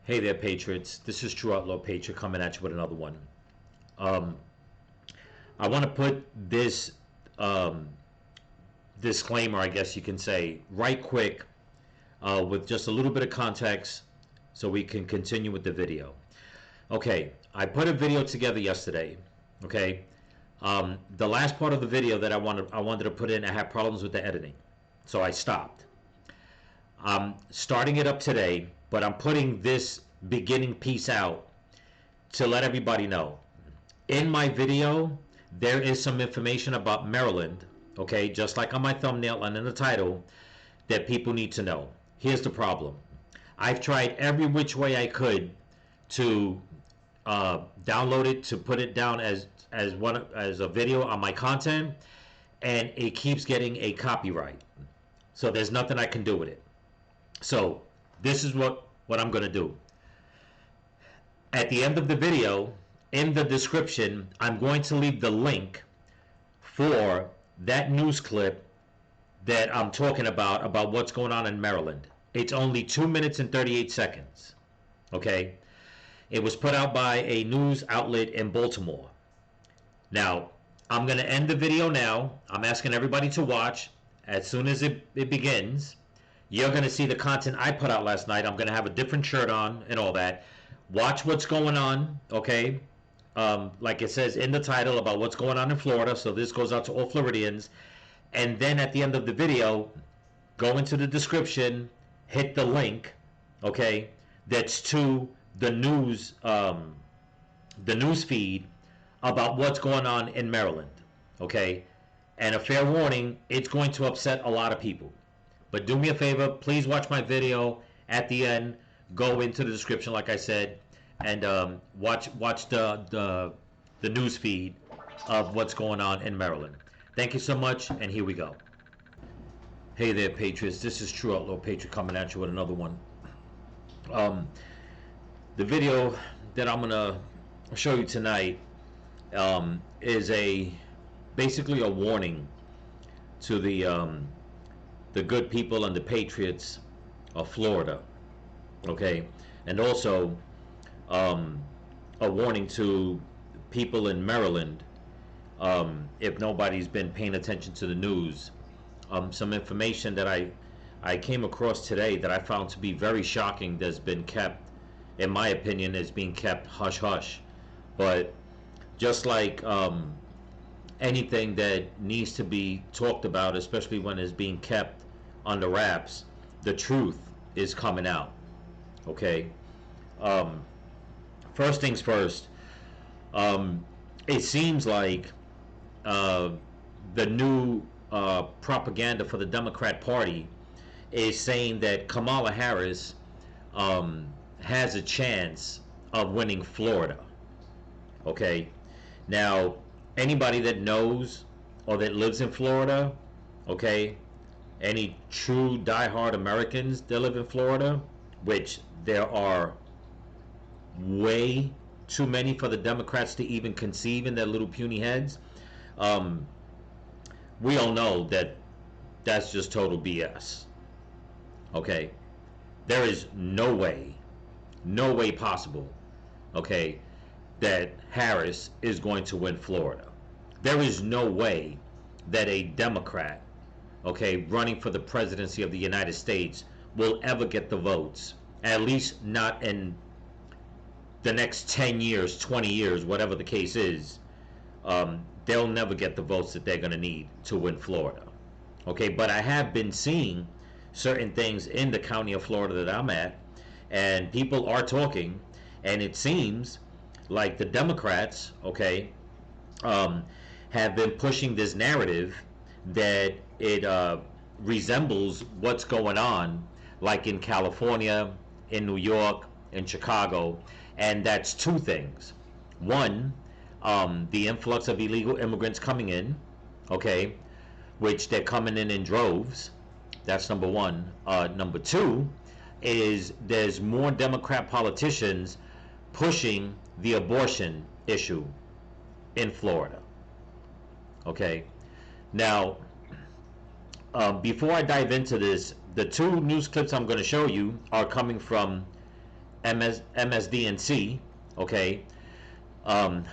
Hey there, Patriots. This is True Outlaw Patriot coming at you with another one. I want to put this disclaimer, I guess you can say, right quick with just a little bit of context so we can continue with the video. Okay, I put a video together yesterday. Okay, the last part of the video that I wanted to put in, I had problems with the editing, so I stopped. I'm starting it up today, but I'm putting this beginning piece out to let everybody know. In my video, there is some information about Maryland, okay, just like on my thumbnail and in the title, that people need to know. Here's the problem. I've tried every which way I could to download it, to put it down as a video on my content, and it keeps getting a copyright. So there's nothing I can do with it. So this is what I'm going to do. At the end of the video, in the description, I'm going to leave the link for that news clip that I'm talking about what's going on in Maryland. It's only 2 minutes and 38 seconds. Okay? It was put out by a news outlet in Baltimore. Now, I'm going to end the video now. I'm asking everybody to watch. As soon as it begins, you're going to see the content I put out last night. I'm going to have a different shirt on and all that. Watch what's going on, okay? Like it says in the title about what's going on in Florida. So this goes out to all Floridians. And then at the end of the video, go into the description, hit the link, okay? That's to the news feed about what's going on in Maryland, okay? And a fair warning, it's going to upset a lot of people. But do me a favor, please watch my video. At the end, go into the description, like I said, and watch the news feed of what's going on in Maryland. Thank you so much, and here we go. Hey there, Patriots. This is True Outlaw Patriot coming at you with another one. The video that I'm gonna show you tonight is basically a warning to the good people and the patriots of Florida, okay, and also a warning to people in Maryland. If nobody's been paying attention to the news, some information that I came across today that I found to be very shocking, that's been kept, in my opinion, is being kept hush hush. But just like anything that needs to be talked about, especially when it's being kept under wraps, the truth is coming out, okay? First things first, it seems like the new propaganda for the Democrat Party is saying that Kamala Harris has a chance of winning Florida, okay? Now, anybody that knows or that lives in Florida, okay, any true diehard Americans that live in Florida, which there are way too many for the Democrats to even conceive in their little puny heads, we all know that that's just total BS. Okay, there is no way possible, okay, that Harris is going to win Florida. There is no way that a Democrat, okay, running for the presidency of the United States will ever get the votes, at least not in the next 10 years, 20 years, whatever the case is. They'll never get the votes that they're going to need to win Florida. Okay, but I have been seeing certain things in the county of Florida that I'm at, and people are talking, and it seems like the Democrats, okay, have been pushing this narrative that it resembles what's going on like in California, in New York, in Chicago, and that's two things. One, the influx of illegal immigrants coming in, okay, which they're coming in droves. That's number one. Number two is there's more Democrat politicians pushing the abortion issue in Florida. Okay, now before I dive into this, the two news clips I'm going to show you are coming from MSDNC, okay?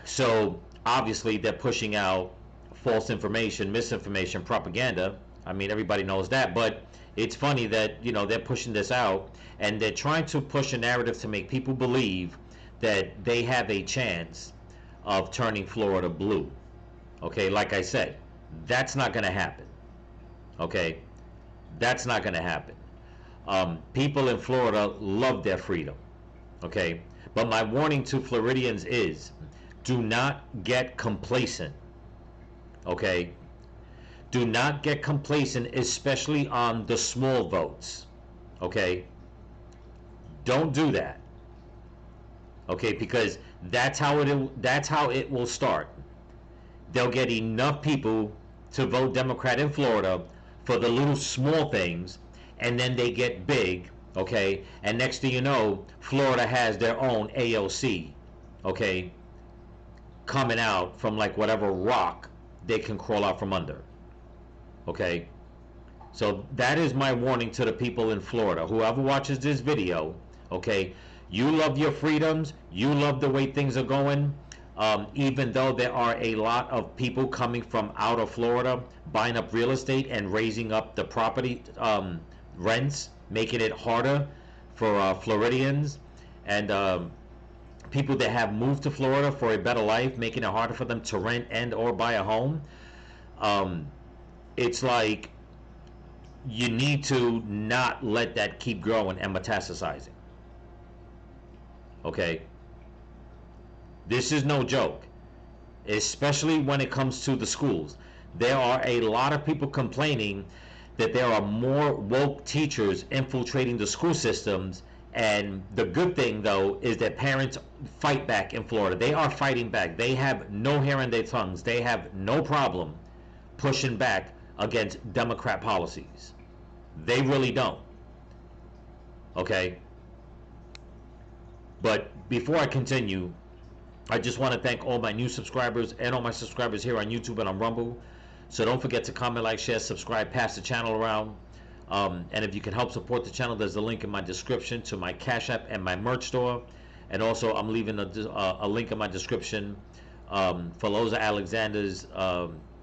So obviously they're pushing out false information, misinformation, propaganda. I mean, everybody knows that, but it's funny that, you know, they're pushing this out and they're trying to push a narrative to make people believe that they have a chance of turning Florida blue. Okay, like I said, that's not going to happen. Okay, that's not going to happen. People in Florida love their freedom. Okay, but my warning to Floridians is do not get complacent. Okay, do not get complacent, especially on the small votes. Okay, don't do that. Okay, because that's how it will start. They'll get enough people to vote Democrat in Florida for the little small things, and then they get big. Okay, and next thing you know, Florida has their own AOC. Okay, coming out from like whatever rock they can crawl out from under. Okay, so that is my warning to the people in Florida. Whoever watches this video, okay, you love your freedoms, you love the way things are going. Even though there are a lot of people coming from out of Florida buying up real estate and raising up the property rents, making it harder for Floridians and people that have moved to Florida for a better life, making it harder for them to rent and or buy a home. It's like you need to not let that keep growing and metastasizing. Okay, this is no joke, especially when it comes to the schools. There are a lot of people complaining that there are more woke teachers infiltrating the school systems, and the good thing though is that parents fight back in Florida. They are fighting back. They have no hair in their tongues. They have no problem pushing back against Democrat policies. They really don't. Okay? But before I continue, I just want to thank all my new subscribers and all my subscribers here on YouTube and on Rumble. So don't forget to comment, like, share, subscribe, pass the channel around. And if you can help support the channel, there's a link in my description to my Cash App and my merch store. And also, I'm leaving a link in my description for Loza Alexander's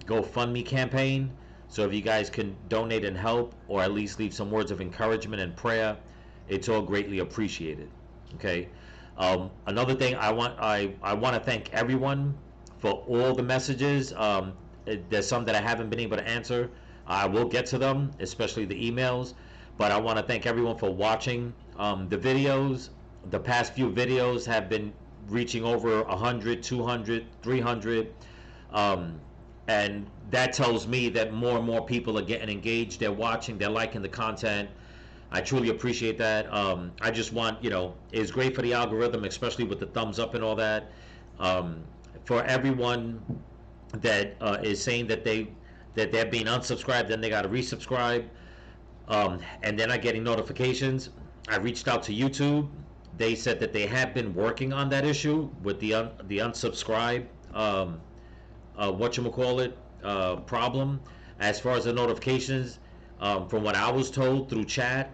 GoFundMe campaign. So if you guys can donate and help, or at least leave some words of encouragement and prayer, it's all greatly appreciated. Okay. Another thing, I want to thank everyone for all the messages. There's some that I haven't been able to answer. I will get to them, especially the emails. But I want to thank everyone for watching the videos. The past few videos have been reaching over 100, 200, 300. And that tells me that more and more people are getting engaged. They're watching, they're liking the content. I truly appreciate that. I just want, it's great for the algorithm, especially with the thumbs up and all that. For everyone that is saying that they're being unsubscribed, then they got to resubscribe, and they're not getting notifications. I reached out to YouTube. They said that they have been working on that issue with the unsubscribe problem. As far as the notifications, from what I was told through chat,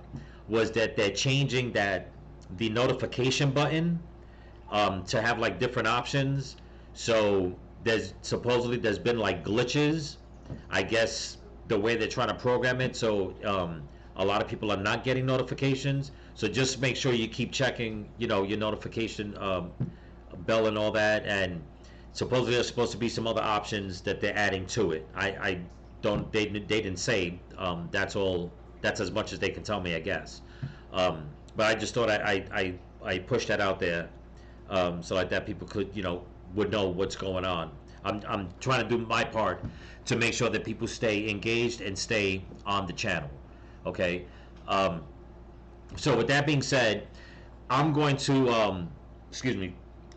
was that they're changing the notification button to have like different options. So there's been like glitches, I guess, the way they're trying to program it. So a lot of people are not getting notifications. So just make sure you keep checking, your notification bell and all that. And supposedly there's supposed to be some other options that they're adding to it. They didn't say. That's all. That's as much as they can tell me, I guess. But I just thought I pushed that out there, so like that people could would know what's going on. I'm trying to do my part to make sure that people stay engaged and stay on the channel. Okay. So with that being said, I'm going to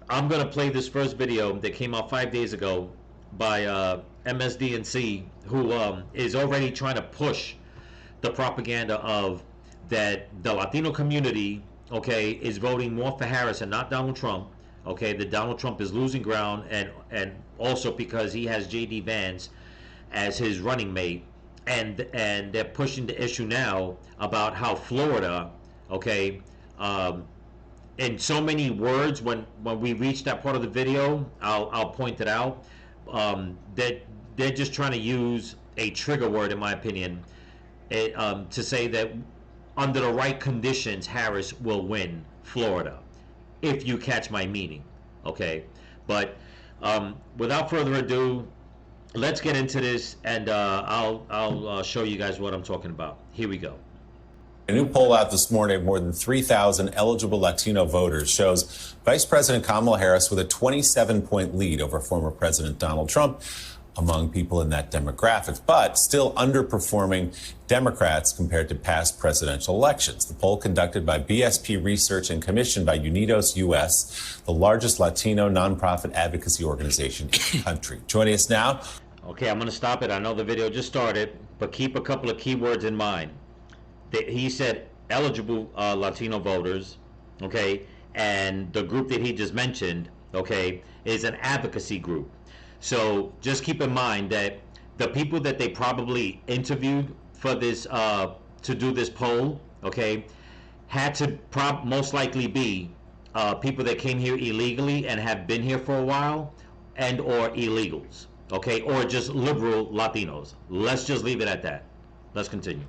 I'm going to play this first video that came out 5 days ago by MSDNC, who is already trying to push the propaganda of that the Latino community, okay, is voting more for Harris and not Donald Trump. Okay, that Donald Trump is losing ground, and also because he has J.D. Vance as his running mate, and they're pushing the issue now about how Florida, okay, in so many words, when we reach that part of the video, I'll point it out, that they're just trying to use a trigger word, in my opinion, to say that under the right conditions, Harris will win Florida, if you catch my meaning. Okay, but without further ado, let's get into this, and I'll show you guys what I'm talking about. Here we go. A new poll out this morning of more than 3,000 eligible Latino voters shows Vice President Kamala Harris with a 27-point lead over former President Donald Trump among people in that demographic, but still underperforming Democrats compared to past presidential elections. The poll, conducted by BSP Research and commissioned by Unidos US, the largest Latino nonprofit advocacy organization in the country. Joining us now. Okay, I'm going to stop it. I know the video just started, but keep a couple of keywords in mind. He said eligible Latino voters, okay, and the group that he just mentioned, okay, is an advocacy group. So just keep in mind that the people that they probably interviewed for this, to do this poll, okay, had to most likely be people that came here illegally and have been here for a while, and or illegals, okay, or just liberal Latinos. Let's just leave it at that. Let's continue.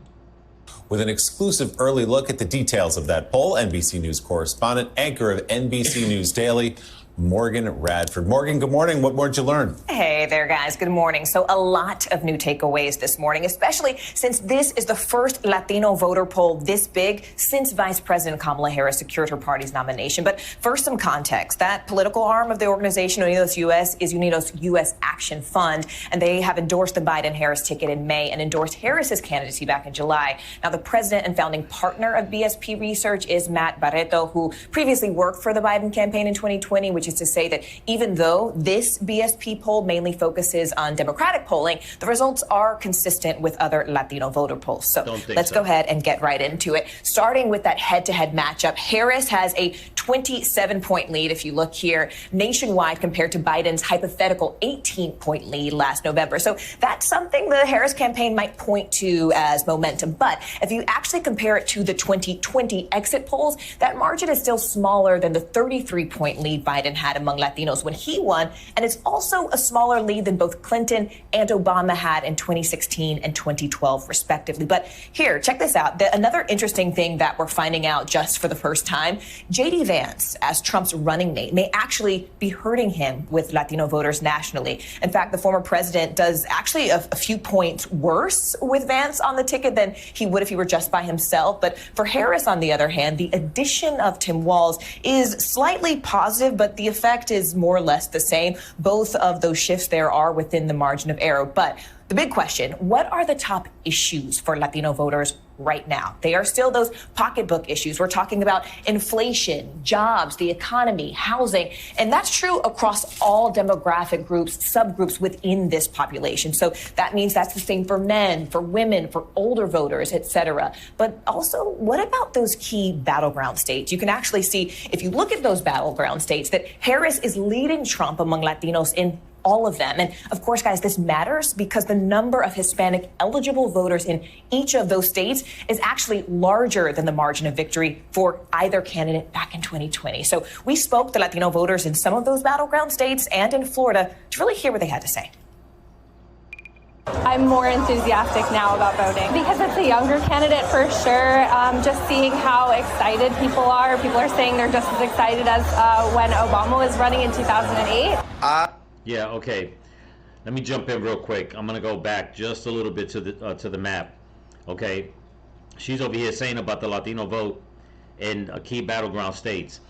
With an exclusive early look at the details of that poll, NBC News correspondent, anchor of NBC News Daily, Morgan Radford. Morgan, good morning. What more did you learn? Hey there, guys. Good morning. So a lot of new takeaways this morning, especially since this is the first Latino voter poll this big since Vice President Kamala Harris secured her party's nomination. But first, some context. That political arm of the organization, Unidos US, is Unidos US Action Fund, and they have endorsed the Biden-Harris ticket in May and endorsed Harris's candidacy back in July. Now, the president and founding partner of BSP Research is Matt Barreto, who previously worked for the Biden campaign in 2020, which is to say that even though this BSP poll mainly focuses on Democratic polling, the results are consistent with other Latino voter polls. So let's go ahead and get right into it. Starting with that head-to-head matchup, Harris has a 27-point lead, if you look here, nationwide compared to Biden's hypothetical 18-point lead last November. So that's something the Harris campaign might point to as momentum. But if you actually compare it to the 2020 exit polls, that margin is still smaller than the 33-point lead Biden had among Latinos when he won, and it's also a smaller lead than both Clinton and Obama had in 2016 and 2012, respectively. But here, check this out. Another interesting thing that we're finding out just for the first time, J.D. Vance, as Trump's running mate, may actually be hurting him with Latino voters nationally. In fact, the former president does actually a few points worse with Vance on the ticket than he would if he were just by himself. But for Harris, on the other hand, the addition of Tim Walz is slightly positive, but the effect is more or less the same. Both of those shifts there are within the margin of error. But the big question, what are the top issues for Latino voters right now? They are still those pocketbook issues. We're talking about inflation, jobs, the economy, housing, and that's true across all demographic groups, subgroups within this population. So that means that's the same for men, for women, for older voters, etc. But also, what about those key battleground states? You can actually see, if you look at those battleground states, that Harris is leading Trump among Latinos in all of them. And of course, guys, this matters because the number of Hispanic eligible voters in each of those states is actually larger than the margin of victory for either candidate back in 2020. So we spoke to Latino voters in some of those battleground states and in Florida to really hear what they had to say. I'm more enthusiastic now about voting because it's a younger candidate for sure. Just seeing how excited people are. People are saying they're just as excited as when Obama was running in 2008. Yeah, okay. Let me jump in real quick. I'm going to go back just a little bit to the map. Okay. She's over here saying about the Latino vote in key battleground states.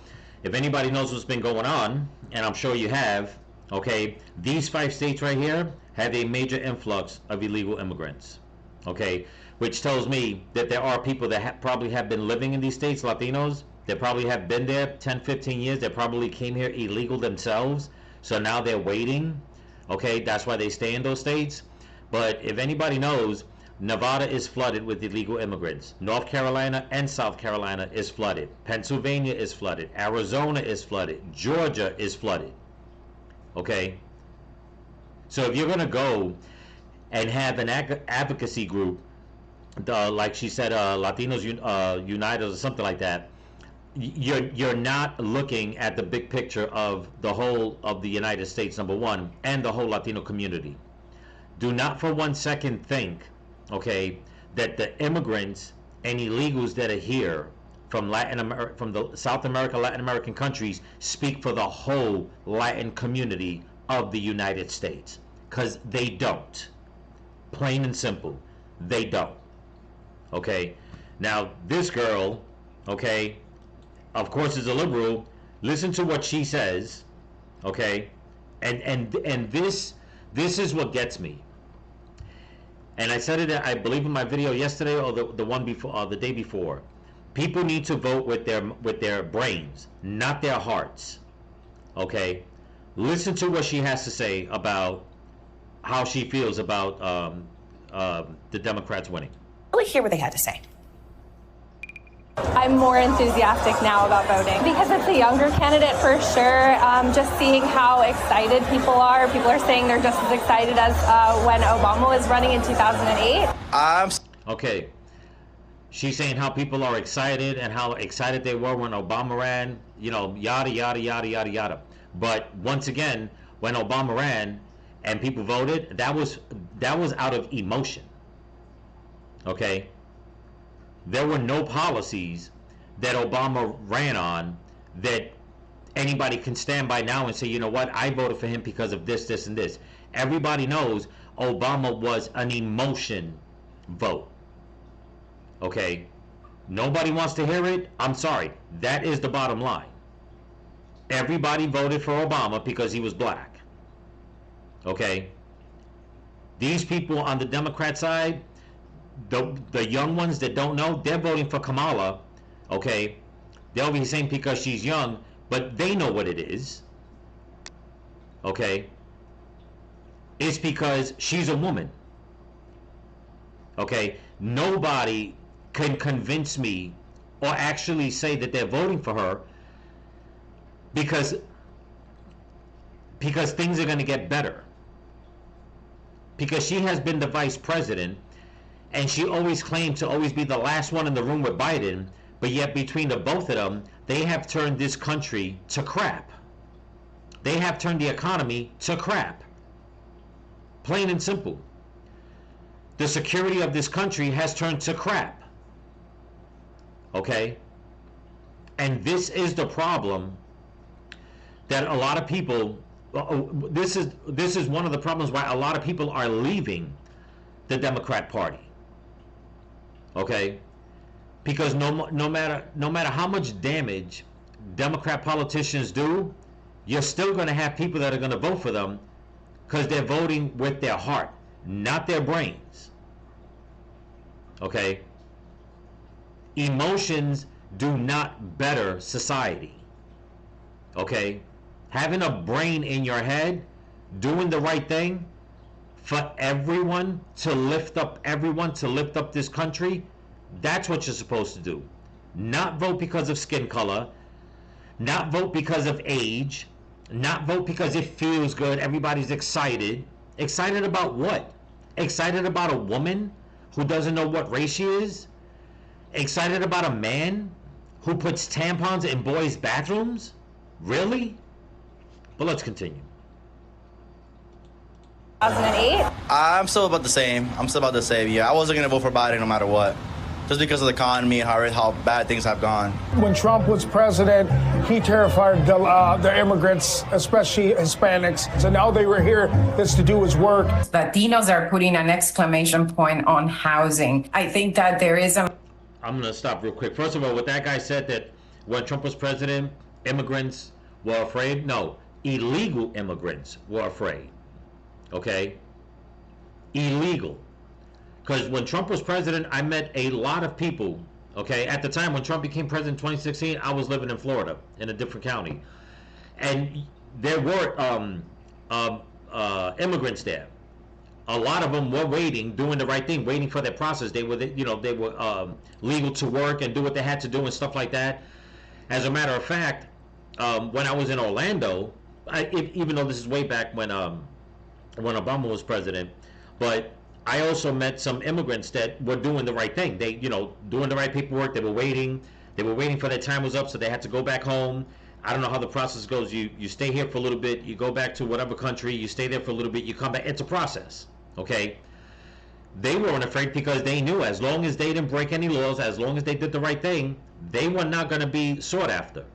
If anybody knows what's been going on, and I'm sure you have, okay, these 5 states right here have a major influx of illegal immigrants. Okay, which tells me that there are people that probably have been living in these states, Latinos, that probably have been there 10, 15 years, that probably came here illegal themselves. So now they're waiting, okay? That's why they stay in those states. But if anybody knows, Nevada is flooded with illegal immigrants. North Carolina and South Carolina is flooded. Pennsylvania is flooded. Arizona is flooded. Georgia is flooded, okay? So if you're going to go and have an advocacy group, like she said, Latinos United or something like that, you're not looking at the big picture of the whole of the United States, number one, and the whole Latino community. Do not for one second think, okay, that the immigrants and illegals that are here from from the South America, Latin American countries speak for the whole Latin community of the United States, because they don't. Plain and simple, they don't. Okay, now this girl, okay, of course is a liberal. Listen to what she says, okay, and this is what gets me. And I said it, I believe, in my video yesterday or the one before, the day before. People need to vote with their brains, not their hearts. Okay, listen to what she has to say about how she feels about the Democrats winning. Really hear what they had to say. I'm more enthusiastic now about voting because it's a younger candidate for sure. Just seeing how excited people are. People are saying they're just as excited as when Obama was running in 2008. Okay. She's saying how people are excited and how excited they were when Obama ran, you know, yada, yada, yada, yada, yada. But once again, when Obama ran and people voted, that was out of emotion. Okay? There were no policies that Obama ran on that anybody can stand by now and say, you know what, I voted for him because of this, this, and this. Everybody knows Obama was an emotion vote. Okay? Nobody wants to hear it. I'm sorry. That is the bottom line. Everybody voted for Obama because he was black. Okay? These people on the Democrat side, the young ones that don't know, they're voting for Kamala. Okay? They'll be saying because she's young, but they know what it is. Okay? It's because she's a woman. Okay? Nobody can convince me or actually say that they're voting for her because things are going to get better. Because she has been the vice president and she always claimed to always be the last one in the room with Biden, but yet between the both of them, they have turned this country to crap. They have turned the economy to crap. Plain and simple. The security of this country has turned to crap. Okay? And this is the problem that a lot of people, this is one of the problems why a lot of people are leaving the Democrat Party. Okay? Because no matter how much damage Democrat politicians do, you're still going to have people that are going to vote for them because they're voting with their heart, not their brains. Okay? Emotions do not better society. Okay? Having a brain in your head, doing the right thing for everyone, to lift up this country, that's what you're supposed to do. Not vote because of skin color, not vote because of age, not vote because it feels good, everybody's excited. Excited about what? Excited about a woman who doesn't know what race she is? Excited about a man who puts tampons in boys' bathrooms? Really? But let's continue. 2008. I'm still about the same. Yeah, I wasn't going to vote for Biden no matter what. Just because of the economy and how bad things have gone. When Trump was president, he terrified the immigrants, especially Hispanics. So now they were here, it's to do his work. Latinos are putting an exclamation point on housing. I think that there is a... I'm going to stop real quick. First of all, what that guy said, that when Trump was president, immigrants were afraid. No, illegal immigrants were afraid. Okay? Illegal. Because when Trump was president, I met a lot of people. Okay? At the time when Trump became president in 2016, I was living in Florida, in a different county. And there were immigrants there. A lot of them were waiting, doing the right thing, waiting for their process. They were legal to work and do what they had to do and stuff like that. As a matter of fact, when I was in Orlando, even though this is way back when Obama was president, but I also met some immigrants that were doing the right thing. They, doing the right paperwork. They were waiting. They were waiting for their time was up, so they had to go back home. I don't know how the process goes. You stay here for a little bit, you go back to whatever country, you stay there for a little bit, you come back. It's a process, okay? They weren't afraid because they knew as long as they didn't break any laws, as long as they did the right thing, they were not going to be sought after,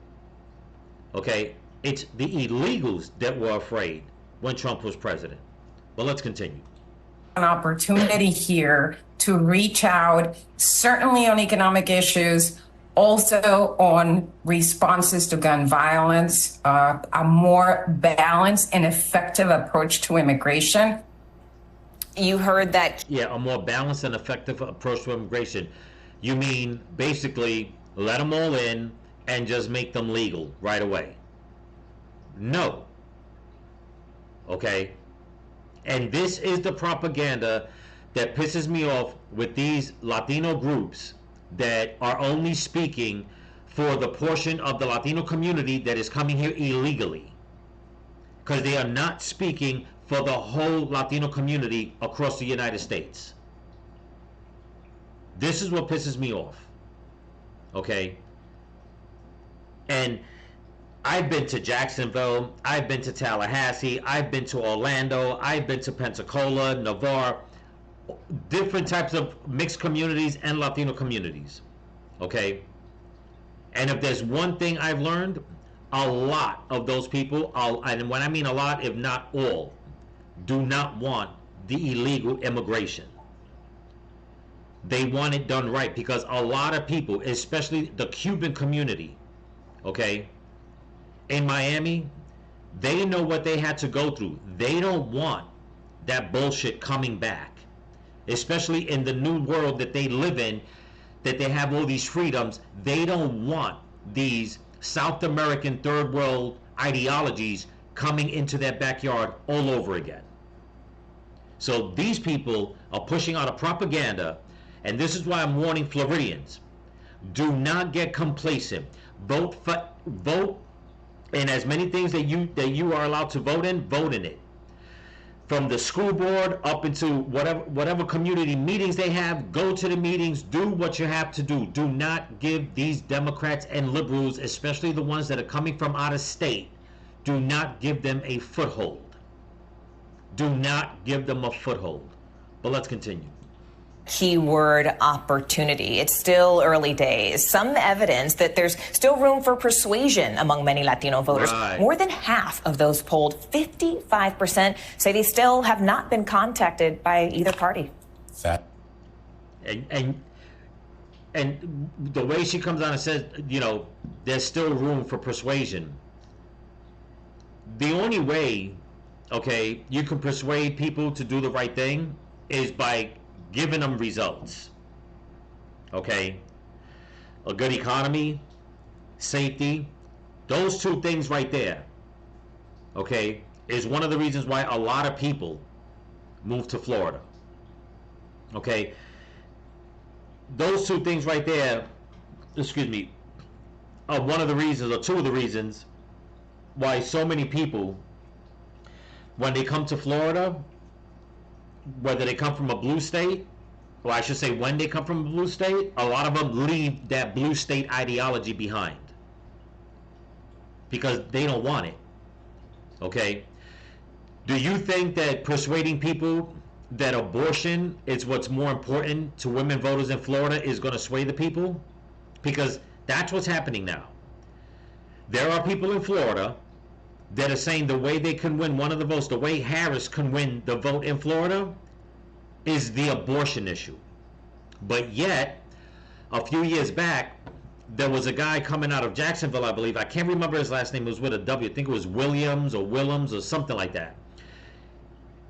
okay? It's the illegals that were afraid when Trump was president. But let's continue. An opportunity here to reach out, certainly on economic issues, also on responses to gun violence, a more balanced and effective approach to immigration. You heard that. Yeah, a more balanced and effective approach to immigration. You mean basically let them all in and just make them legal right away? No. Okay? And this is the propaganda that pisses me off with these Latino groups that are only speaking for the portion of the Latino community that is coming here illegally. Because they are not speaking for the whole Latino community across the United States. This is what pisses me off. Okay? And I've been to Jacksonville, I've been to Tallahassee, I've been to Orlando, I've been to Pensacola, Navarre, different types of mixed communities and Latino communities, okay? And if there's one thing I've learned, a lot of those people, and when I mean a lot, if not all, do not want the illegal immigration. They want it done right because a lot of people, especially the Cuban community, okay, in Miami, they know what they had to go through. They don't want that bullshit coming back, especially in the new world that they live in, that they have all these freedoms. They don't want these South American third world ideologies coming into their backyard all over again. So these people are pushing out a propaganda, and this is why I'm warning Floridians. Do not get complacent. Vote in as many things that you are allowed to vote in it. From the school board up into whatever community meetings they have, go to the meetings, do what you have to do. Do not give these Democrats and liberals, especially the ones that are coming from out of state, do not give them a foothold. Do not give them a foothold. But let's continue. Keyword opportunity. It's still early days. Some evidence that there's still room for persuasion among many Latino voters. Right. More than half of those polled, 55%, say they still have not been contacted by either party. And the way she comes on and says, there's still room for persuasion. The only way, okay, you can persuade people to do the right thing is by giving them results. Okay? A good economy, safety, those two things right there, okay, is one of the reasons why a lot of people move to Florida. Okay? Those two things right there, are one of the reasons, or two of the reasons, why so many people, when they come to Florida, whether they come from a blue state, or I should say when they come from a blue state, a lot of them leave that blue state ideology behind because they don't want it. Okay? Do you think that persuading people that abortion is what's more important to women voters in Florida is going to sway the people? Because that's what's happening now. There are people in Florida that are saying the way they can win one of the votes, the way Harris can win the vote in Florida, is the abortion issue. But yet, a few years back, there was a guy coming out of Jacksonville, I believe. I can't remember his last name. It was with a W. I think it was Williams or Willems or something like that.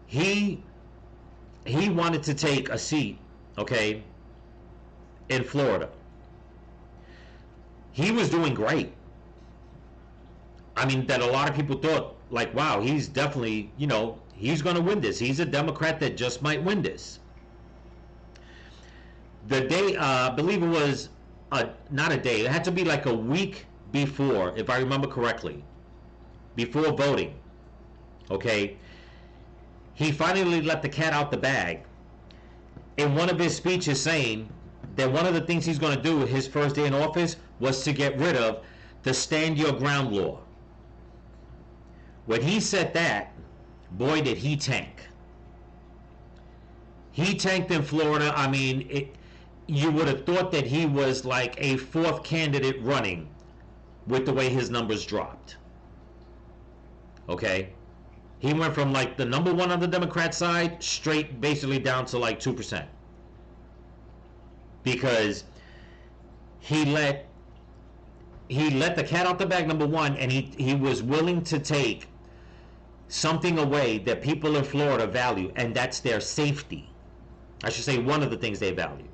He wanted to take a seat, okay, in Florida. He was doing great. I mean, that a lot of people thought, like, wow, he's definitely, he's going to win this. He's a Democrat that just might win this. The day, I believe it was, not a day, it had to be like a week before, if I remember correctly, before voting, okay, he finally let the cat out the bag in one of his speeches saying that one of the things he's going to do his first day in office was to get rid of the stand your ground law. When he said that, boy, did he tank. He tanked in Florida. I mean, you would have thought that he was like a fourth candidate running with the way his numbers dropped. Okay? He went from like the number one on the Democrat side straight basically down to like 2%. Because he let the cat out the bag, number one, and he was willing to take something away that people in Florida value, and that's their safety. I should say one of the things they value.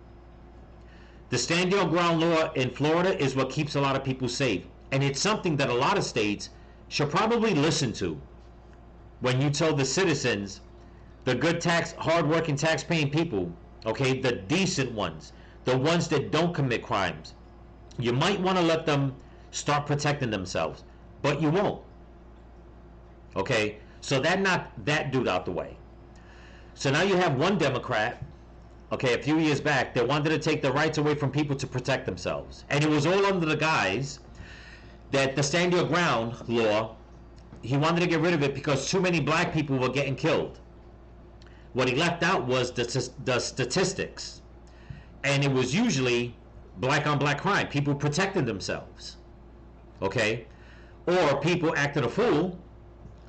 The stand your ground law in Florida is what keeps a lot of people safe, and it's something that a lot of states should probably listen to when you tell the citizens, the good hard-working tax-paying people, okay, the decent ones, the ones that don't commit crimes, you might want to let them start protecting themselves, but you won't. Okay, so that knocked that dude out the way. So now you have one Democrat, okay, a few years back, that wanted to take the rights away from people to protect themselves. And it was all under the guise that the stand your ground law, he wanted to get rid of it because too many black people were getting killed. What he left out was the statistics. And it was usually black on black crime, people protecting themselves. Okay? Or people acted a fool.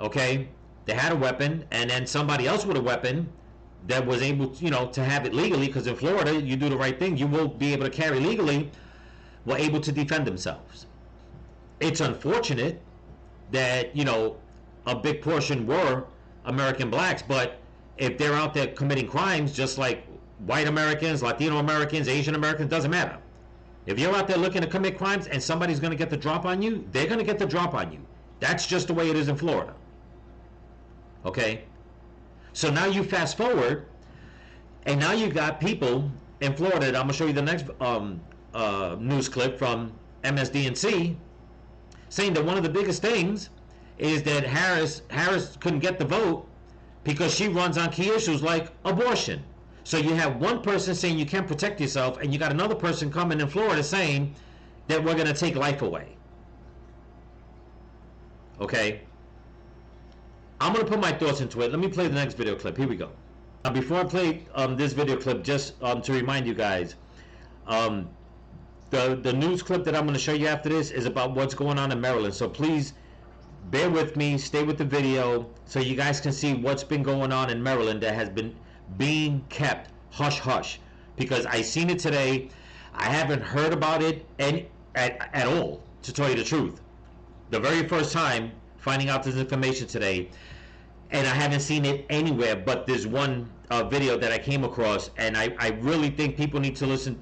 Okay? They had a weapon, and then somebody else with a weapon that was able to, to have it legally, because in Florida, you do the right thing, you will be able to carry legally, were able to defend themselves. It's unfortunate that, a big portion were American blacks, but if they're out there committing crimes, just like white Americans, Latino Americans, Asian Americans, doesn't matter. If you're out there looking to commit crimes and somebody's going to get the drop on you, they're going to get the drop on you. That's just the way it is in Florida. Okay? So now you fast forward, and now you got people in Florida, and I'm going to show you the next news clip from MSDNC, saying that one of the biggest things is that Harris couldn't get the vote because she runs on key issues like abortion. So you have one person saying you can't protect yourself, and you got another person coming in Florida saying that we're going to take life away. Okay? I'm going to put my thoughts into it. Let me play the next video clip. Here we go. Before I play this video clip, just to remind you guys, the news clip that I'm going to show you after this is about what's going on in Maryland. So please bear with me, stay with the video, so you guys can see what's been going on in Maryland that has been being kept hush-hush. Because I seen it today. I haven't heard about it at all, to tell you the truth. The very first time finding out this information today, and I haven't seen it anywhere but this one video that I came across, and I really think people need to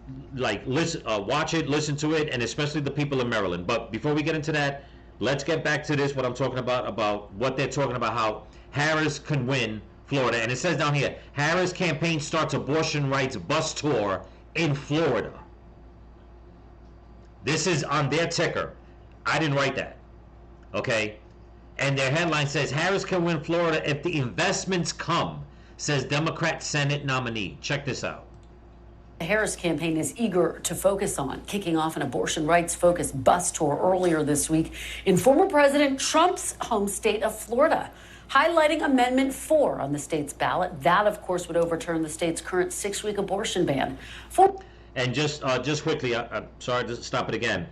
watch it, listen to it, and especially the people in Maryland. But before we get into that, let's get back to this, what I'm talking about what they're talking about, how Harris can win Florida. And it says down here, Harris campaign starts abortion rights bus tour in Florida. This is on their ticker. I didn't write that. Okay? And their headline says, Harris can win Florida if the investments come, says Democrat Senate nominee. Check this out. The Harris campaign is eager to focus on kicking off an abortion rights-focused bus tour earlier this week in former President Trump's home state of Florida, highlighting Amendment 4 on the state's ballot. That, of course, would overturn the state's current 6-week abortion ban. And just quickly, I'm sorry to stop it again.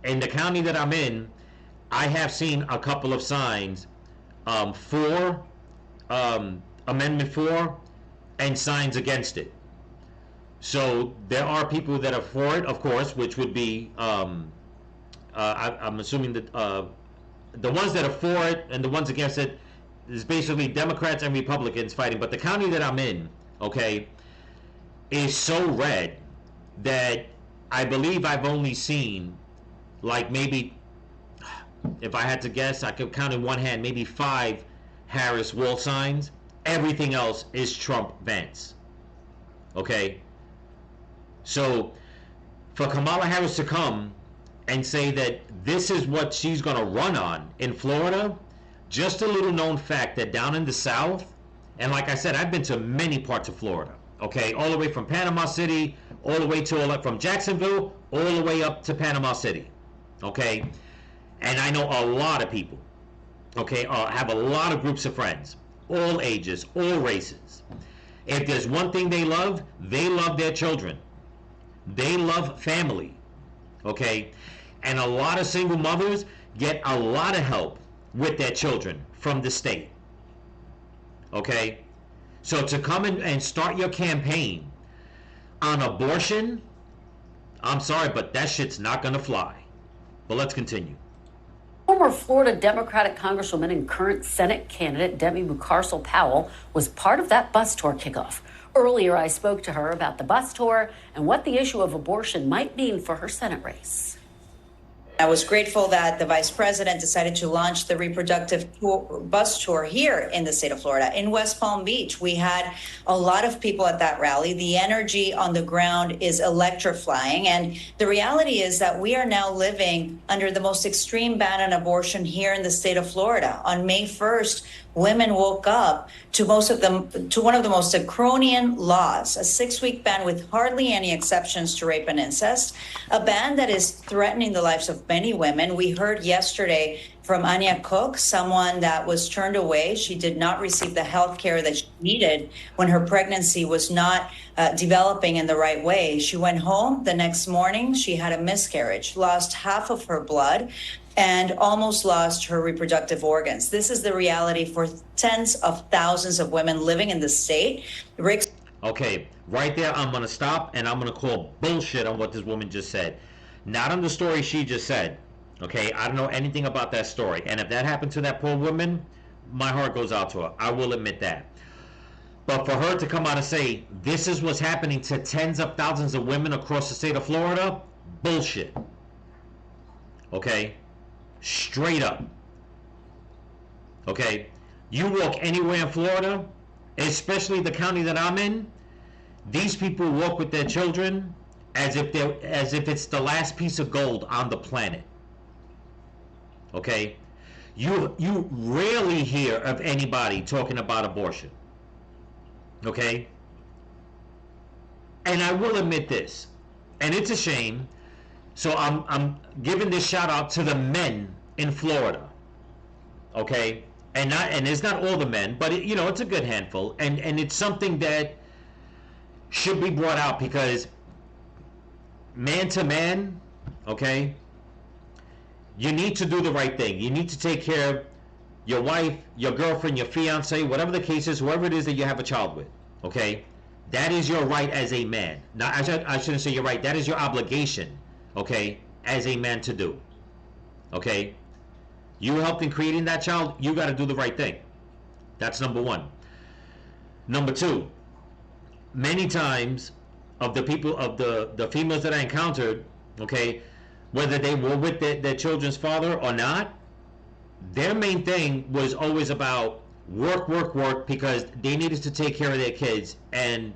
In the county that I'm in, I have seen a couple of signs for Amendment 4 and signs against it. So there are people that are for it, of course, which would be, I'm assuming that the ones that are for it and the ones against it is basically Democrats and Republicans fighting. But the county that I'm in, okay, is so red that I believe I've only seen, like, maybe, if I had to guess, I could count in one hand, maybe 5 Harris wall signs. Everything else is Trump Vance. Okay? So, for Kamala Harris to come and say that this is what she's going to run on in Florida, just a little known fact that down in the South, and like I said, I've been to many parts of Florida, okay, all the way from Panama City, all the way to from Jacksonville all the way up to Panama City. Okay, and I know a lot of people. Okay, have a lot of groups of friends, all ages, all races. If there's one thing they love their children. They love family. Okay, and a lot of single mothers get a lot of help with their children from the state. Okay, so to come in and start your campaign on abortion, I'm sorry, but that shit's not gonna fly. But let's continue. Former Florida Democratic Congresswoman and current Senate candidate Debbie Mucarsel-Powell was part of that bus tour kickoff. Earlier, I spoke to her about the bus tour and what the issue of abortion might mean for her Senate race. I was grateful that the vice president decided to launch the reproductive bus tour here in the state of Florida. In West Palm Beach, we had a lot of people at that rally. The energy on the ground is electrifying. And the reality is that we are now living under the most extreme ban on abortion here in the state of Florida. On May 1st, women woke up to one of the most draconian laws, a 6-week ban with hardly any exceptions to rape and incest, a ban that is threatening the lives of many women. We heard yesterday from Anya Cook, someone that was turned away. She did not receive the health care that she needed when her pregnancy was not developing in the right way. She went home the next morning. She had a miscarriage, lost half of her blood, and almost lost her reproductive organs. This is the reality for tens of thousands of women living in the state. Okay, right there, I'm going to stop and I'm going to call bullshit on what this woman just said. Not on the story she just said. Okay, I don't know anything about that story. And if that happened to that poor woman, my heart goes out to her. I will admit that. But for her to come out and say, this is what's happening to tens of thousands of women across the state of Florida, bullshit. Okay? Straight up. Okay? You walk anywhere in Florida, especially the county that I'm in, these people walk with their children as if it's the last piece of gold on the planet. Okay? You rarely hear of anybody talking about abortion. Okay? And I will admit this, and it's a shame. So I'm giving this shout out to the men in Florida, okay, and it's not all the men, but it's a good handful, and it's something that should be brought out because man to man, okay, you need to do the right thing. You need to take care of your wife, your girlfriend, your fiance, whatever the case is, whoever it is that you have a child with, okay. That is your right as a man. Not I shouldn't say your right. That is your obligation. Okay, as a man to do. Okay, you helped in creating that child, you got to do the right thing. That's number one. Number two, many times of the people, of the females that I encountered, okay, whether they were with their children's father or not, their main thing was always about work, because they needed to take care of their kids and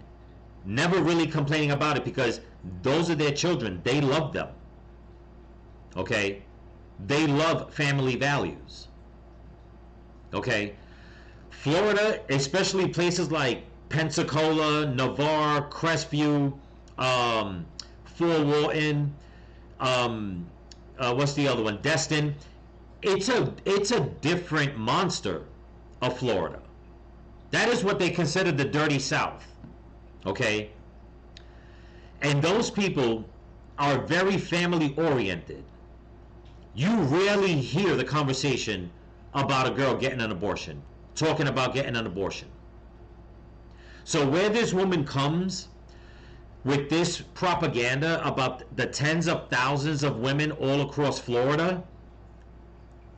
never really complaining about it because those are their children. They love them. Okay? They love family values. Okay? Florida, especially places like Pensacola, Navarre, Crestview, Fort Walton, what's the other one? Destin. It's a different monster of Florida. That is what they consider the dirty South. Okay? And those people are very family oriented. You rarely hear the conversation about a girl getting an abortion, talking about getting an abortion. So where this woman comes with this propaganda about the tens of thousands of women all across Florida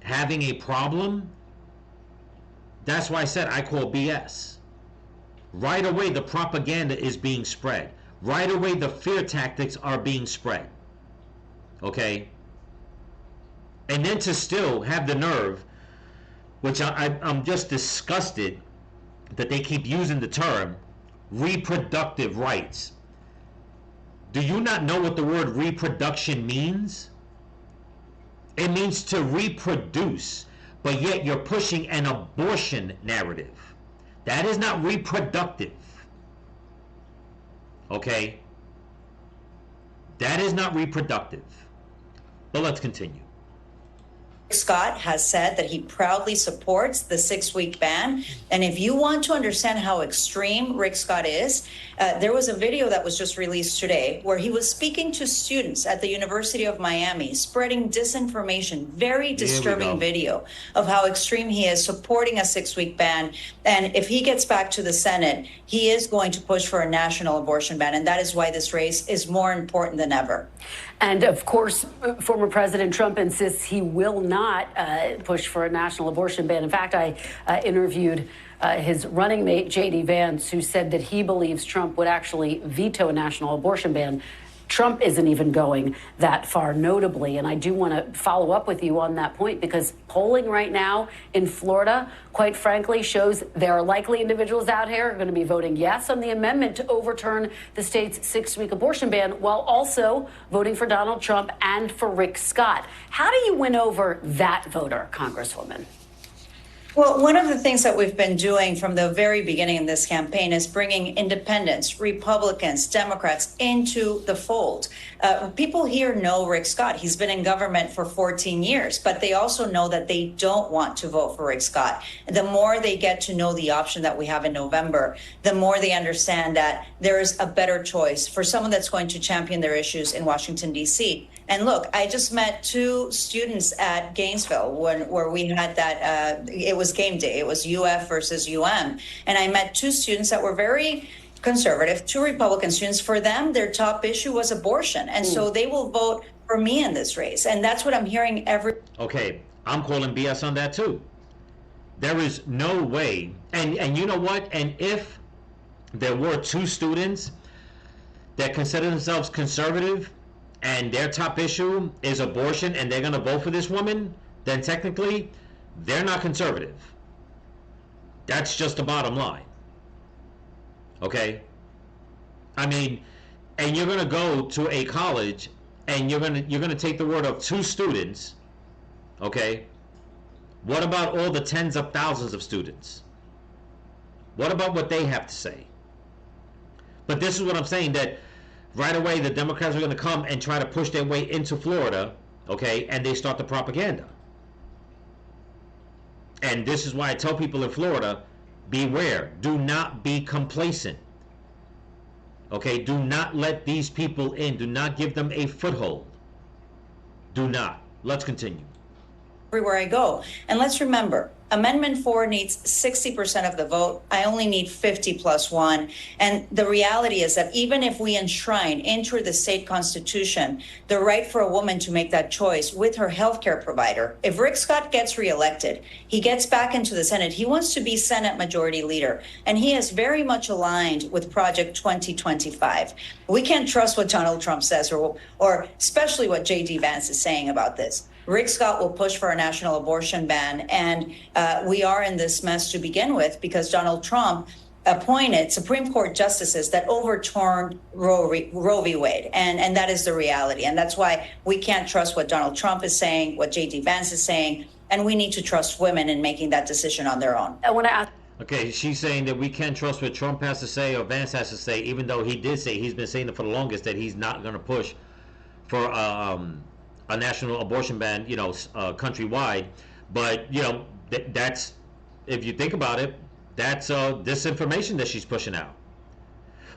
having a problem, that's why I said I call BS. Right away, the propaganda is being spread. Right away, the fear tactics are being spread. Okay? And then to still have the nerve, which I'm just disgusted that they keep using the term reproductive rights. Do you not know what the word reproduction means? It means to reproduce, but yet you're pushing an abortion narrative. That is not reproductive. Okay? That is not reproductive. But let's continue. Scott has said that he proudly supports the 6-week ban. And if you want to understand how extreme Rick Scott is, there was a video that was just released today where he was speaking to students at the University of Miami, spreading disinformation, very disturbing video of how extreme he is, supporting a 6-week ban. And if he gets back to the Senate, he is going to push for a national abortion ban. And that is why this race is more important than ever. And of course, former President Trump insists he will not push for a national abortion ban. In fact, I interviewed his running mate, J.D. Vance, who said that he believes Trump would actually veto a national abortion ban. Trump isn't even going that far, notably. And I do want to follow up with you on that point, because polling right now in Florida, quite frankly, shows there are likely individuals out here who are going to be voting yes on the amendment to overturn the state's 6-week abortion ban, while also voting for Donald Trump and for Rick Scott. How do you win over that voter, Congresswoman? Well, one of the things that we've been doing from the very beginning in this campaign is bringing independents, Republicans, Democrats into the fold. People here know Rick Scott. He's been in government for 14 years, but they also know that they don't want to vote for Rick Scott. The more they get to know the option that we have in November, the more they understand that there is a better choice for someone that's going to champion their issues in Washington, D.C. And look, I just met 2 students at Gainesville where we had that, it was game day. It was UF versus UM. And I met 2 students that were very conservative, 2 Republican students. For them, their top issue was abortion. And so they will vote for me in this race. And that's what I'm hearing Okay, I'm calling BS on that too. There is no way. And you know what? And if there were 2 students that consider themselves conservative, and their top issue is abortion, and they're going to vote for this woman, then technically they're not conservative. That's just the bottom line. Okay? I mean, and you're going to go to a college and you're going to take the word of 2 students. Okay? What about all the tens of thousands of students? What about what they have to say? But this is what I'm saying, that right away the Democrats are going to come and try to push their way into Florida, okay, and they start the propaganda. And this is why I tell people in Florida, beware. Do not be complacent. Okay, do not let these people in. Do not give them a foothold. Do not. Let's continue. Everywhere I go. And let's remember, Amendment 4 needs 60% of the vote. I only need 50 plus 1. And the reality is that even if we enshrine into the state constitution the right for a woman to make that choice with her healthcare provider, if Rick Scott gets reelected, he gets back into the Senate. He wants to be Senate Majority Leader, and he is very much aligned with Project 2025. We can't trust what Donald Trump says, or especially what J.D. Vance is saying about this. Rick Scott will push for a national abortion ban, and we are in this mess to begin with because Donald Trump appointed Supreme Court justices that overturned Roe v. Wade, and that is the reality. And that's why we can't trust what Donald Trump is saying, what J.D. Vance is saying, and we need to trust women in making that decision on their own. I want to ask. Okay, she's saying that we can't trust what Trump has to say or Vance has to say, even though he did say, he's been saying it for the longest, that he's not going to push for a national abortion ban, countrywide. But, that's, if you think about it, that's disinformation that she's pushing out.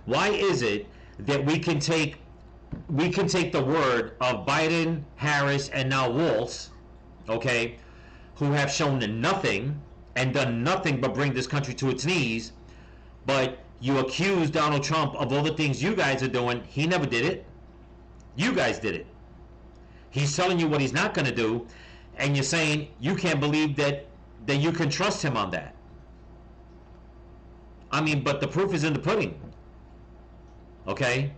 Why is it that we can take the word of Biden, Harris, and now Walz, okay, who have shown nothing and done nothing but bring this country to its knees, but you accuse Donald Trump of all the things you guys are doing. He never did it. You guys did it. He's telling you what he's not going to do, and you're saying you can't believe that you can trust him on that. I mean, but the proof is in the pudding. Okay?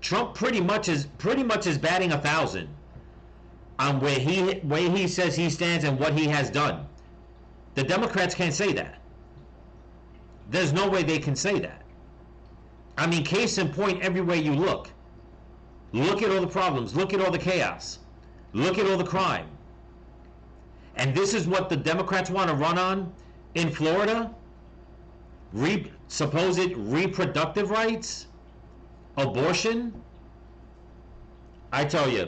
Trump pretty much is batting 1,000 on where he says he stands and what he has done. The Democrats can't say that. There's no way they can say that. I mean, case in point, everywhere you look. Look at all the problems. Look at all the chaos. Look at all the crime. And this is what the Democrats want to run on in Florida? Supposed reproductive rights? Abortion? I tell you,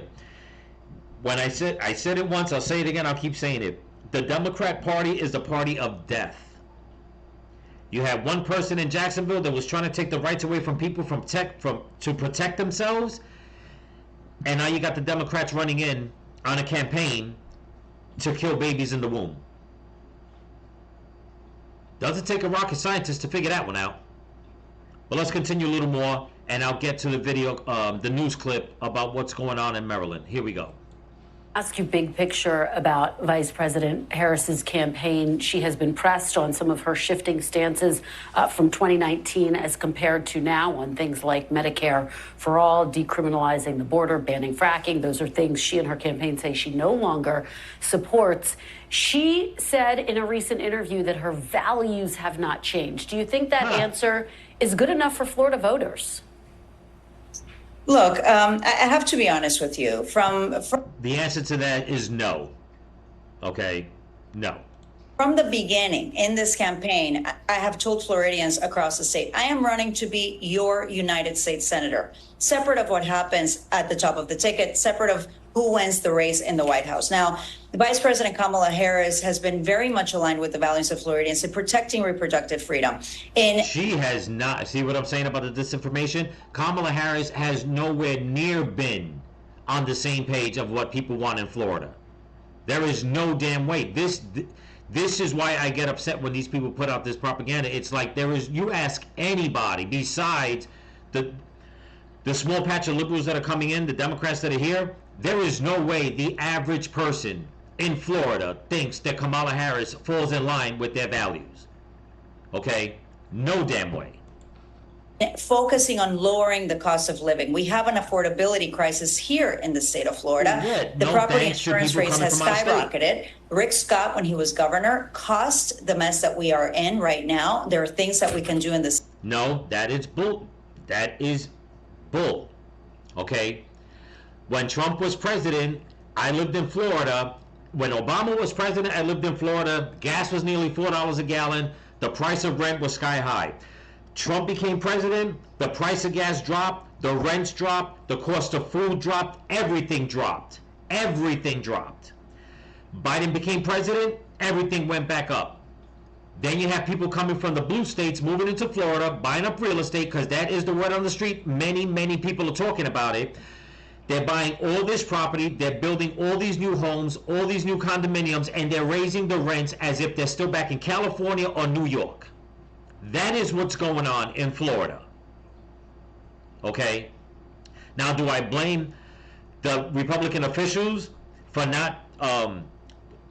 when I said it once, I'll say it again, I'll keep saying it. The Democrat Party is the party of death. You had one person in Jacksonville that was trying to take the rights away from people to protect themselves, and now you got the Democrats running in on a campaign to kill babies in the womb. Doesn't take a rocket scientist to figure that one out. But let's continue a little more, and I'll get to the video, the news clip about what's going on in Maryland. Here we go. Ask you big picture about Vice President Harris's campaign. She has been pressed on some of her shifting stances from 2019 as compared to now on things like Medicare for all, decriminalizing the border, banning fracking. Those are things she and her campaign say she no longer supports. She said in a recent interview that her values have not changed. Do you think that answer is good enough for Florida voters? Look, I have to be honest with you. From the answer to that is no. Okay, no. From the beginning in this campaign, I have told Floridians across the state, I am running to be your United States Senator, separate of what happens at the top of the ticket, separate of who wins the race in the White House. Now, Vice President Kamala Harris has been very much aligned with the values of Floridians in protecting reproductive freedom. She has not. See what I'm saying about the disinformation? Kamala Harris has nowhere near been on the same page of what people want in Florida. There is no damn way. This is why I get upset when these people put out this propaganda. It's like you ask anybody besides the small patch of liberals that are coming in, the Democrats that are here, there is no way the average person in Florida thinks that Kamala Harris falls in line with their values. Okay? No damn way. Focusing on lowering the cost of living. We have an affordability crisis here in the state of Florida. The property insurance rates has skyrocketed. Rick Scott, when he was governor, caused the mess that we are in right now. There are things that we can do in this. No, that is bull. That is bull. Okay? When Trump was president, I lived in Florida. When Obama was president, I lived in Florida. Gas was nearly $4 a gallon. The price of rent was sky high. Trump became president, the price of gas dropped, the rents dropped, the cost of food dropped, everything dropped. Everything dropped. Biden became president, everything went back up. Then you have people coming from the blue states moving into Florida, buying up real estate, because that is the word on the street. Many, many people are talking about it. They're buying all this property, they're building all these new homes, all these new condominiums, and they're raising the rents as if they're still back in California or New York. That is what's going on in Florida. Okay? Now, do I blame the Republican officials for not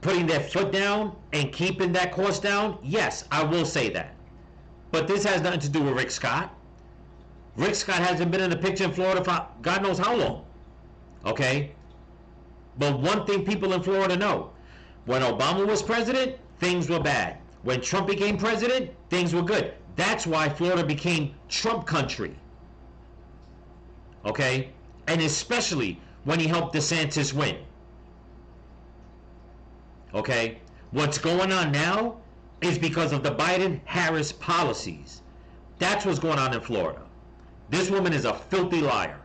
putting their foot down and keeping that cost down? Yes, I will say that. But this has nothing to do with Rick Scott. Rick Scott hasn't been in the picture in Florida for God knows how long. Okay? But one thing people in Florida know, when Obama was president, things were bad. When Trump became president, things were good. That's why Florida became Trump country. Okay? And especially when he helped DeSantis win. Okay? What's going on now is because of the Biden-Harris policies. That's what's going on in Florida. This woman is a filthy liar.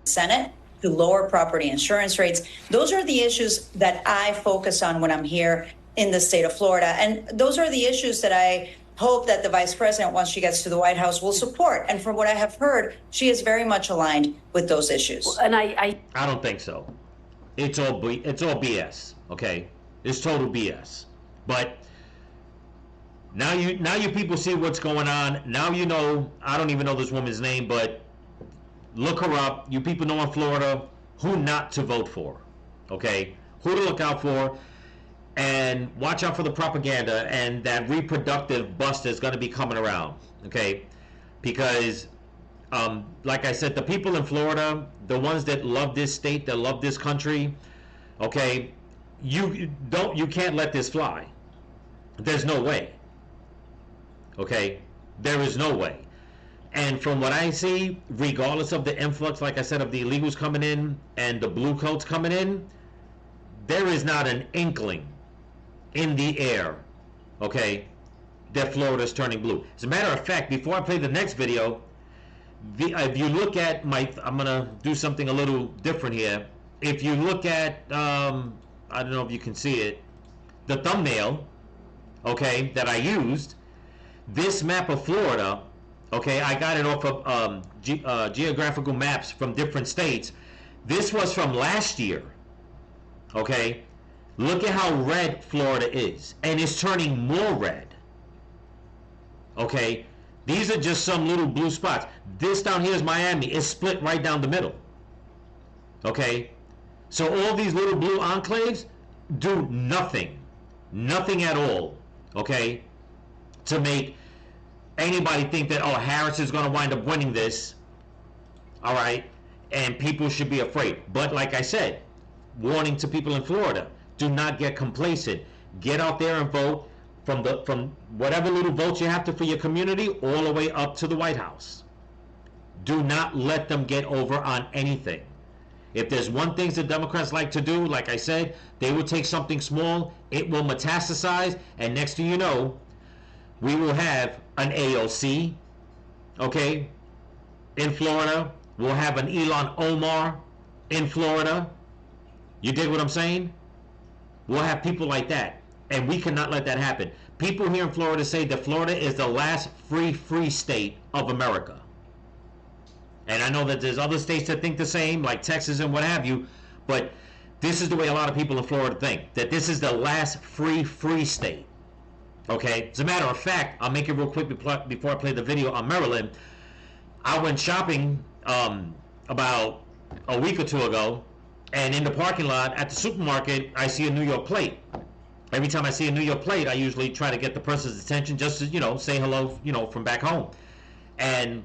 Senate to lower property insurance rates. Those are the issues that I focus on when I'm here in the state of Florida. And those are the issues that I hope that the vice president, once she gets to the White House, will support. And from what I have heard, she is very much aligned with those issues. And I don't think so. It's all BS. Okay? It's total BS. But now you people see what's going on. Now you know, I don't even know this woman's name, but look her up. You people know in Florida who not to vote for. Okay? Who to look out for. And watch out for the propaganda and that reproductive bust that's going to be coming around. Okay? Because, like I said, the people in Florida, the ones that love this state, that love this country, okay, you can't let this fly. There's no way. Okay? There is no way. And from what I see, regardless of the influx, like I said, of the illegals coming in and the blue coats coming in, there is not an inkling in the air, okay, that Florida's turning blue. As a matter of fact, before I play the next video, if you look at I'm gonna do something a little different here. If you look at, I don't know if you can see it, the thumbnail, okay, that I used, this map of Florida, okay, I got it off of geographical maps from different states. This was from last year, okay. Look at how red Florida is, and it's turning more red, okay. These are just some little blue spots. This down here is Miami. It's split right down the middle, okay. So all these little blue enclaves do nothing at all, okay, to make anybody think that, oh, Harris is going to wind up winning this, all right, and people should be afraid. But like I said, warning to people in Florida, do not get complacent. Get out there and vote from whatever little votes you have to for your community all the way up to the White House. Do not let them get over on anything. If there's one thing the Democrats like to do, like I said, they will take something small, it will metastasize, and next thing you know, we will have an AOC, okay, in Florida. We'll have an Ilhan Omar in Florida. You dig what I'm saying? We'll have people like that, and we cannot let that happen. People here in Florida say that Florida is the last free state of America. And I know that there's other states that think the same, like Texas and what have you, but this is the way a lot of people in Florida think, that this is the last free state. Okay? As a matter of fact, I'll make it real quick before I play the video on Maryland. I went shopping about a week or two ago, and in the parking lot at the supermarket, I see a New York plate. Every time I see a New York plate, I usually try to get the person's attention just to, say hello, from back home. And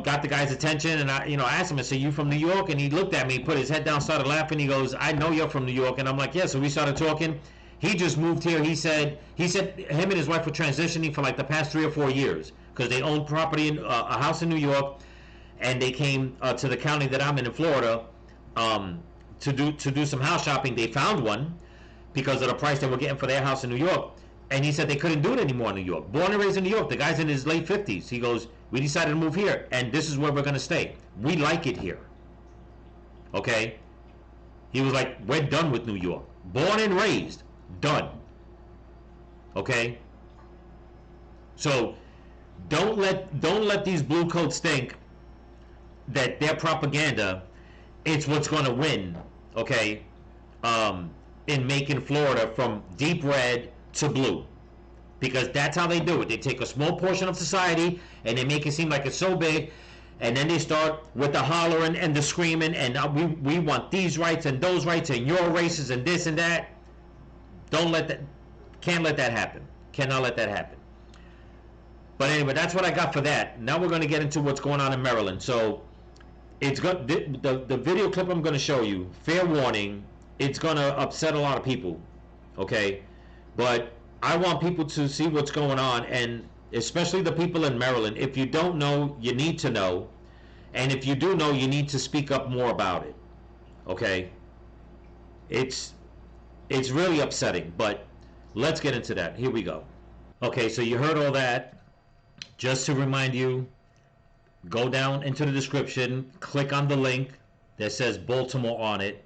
got the guy's attention, and I asked him, I said, you from New York? And he looked at me, put his head down, started laughing. He goes, I know you're from New York. And I'm like, yeah. So we started talking. He just moved here. He said him and his wife were transitioning for like the past 3 or 4 years because they own property in a house in New York, and they came to the county that I'm in Florida, to do some house shopping. They found one because of the price they were getting for their house in New York. And he said they couldn't do it anymore in New York. Born and raised in New York. The guy's in his late 50s. He goes, we decided to move here, and this is where we're going to stay. We like it here. Okay? He was like, we're done with New York. Born and raised. Done. Okay? So, don't let these blue coats think that their propaganda, it's what's going to win, okay, in making Florida from deep red to blue, because that's how they do it. They take a small portion of society and they make it seem like it's so big, and then they start with the hollering and the screaming, and we want these rights and those rights and your races and this and that. Can't let that happen. Cannot let that happen. But anyway, that's what I got for that. Now we're going to get into what's going on in Maryland. So it's good. The video clip I'm going to show you, fair warning, it's going to upset a lot of people. Okay? But I want people to see what's going on, and especially the people in Maryland. If you don't know, you need to know. And if you do know, you need to speak up more about it. Okay? It's really upsetting, but let's get into that. Here we go. Okay, so you heard all that. Just to remind you, go down into the description, click on the link that says Baltimore on it.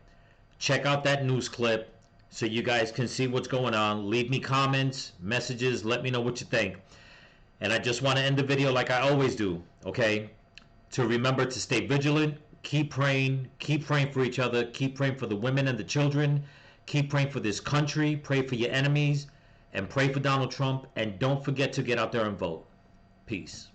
Check out that news clip so you guys can see what's going on. Leave me comments, messages, let me know what you think. And I just want to end the video like I always do, okay? To remember to stay vigilant, keep praying for each other, keep praying for the women and the children, keep praying for this country, pray for your enemies, and pray for Donald Trump, and don't forget to get out there and vote. Peace.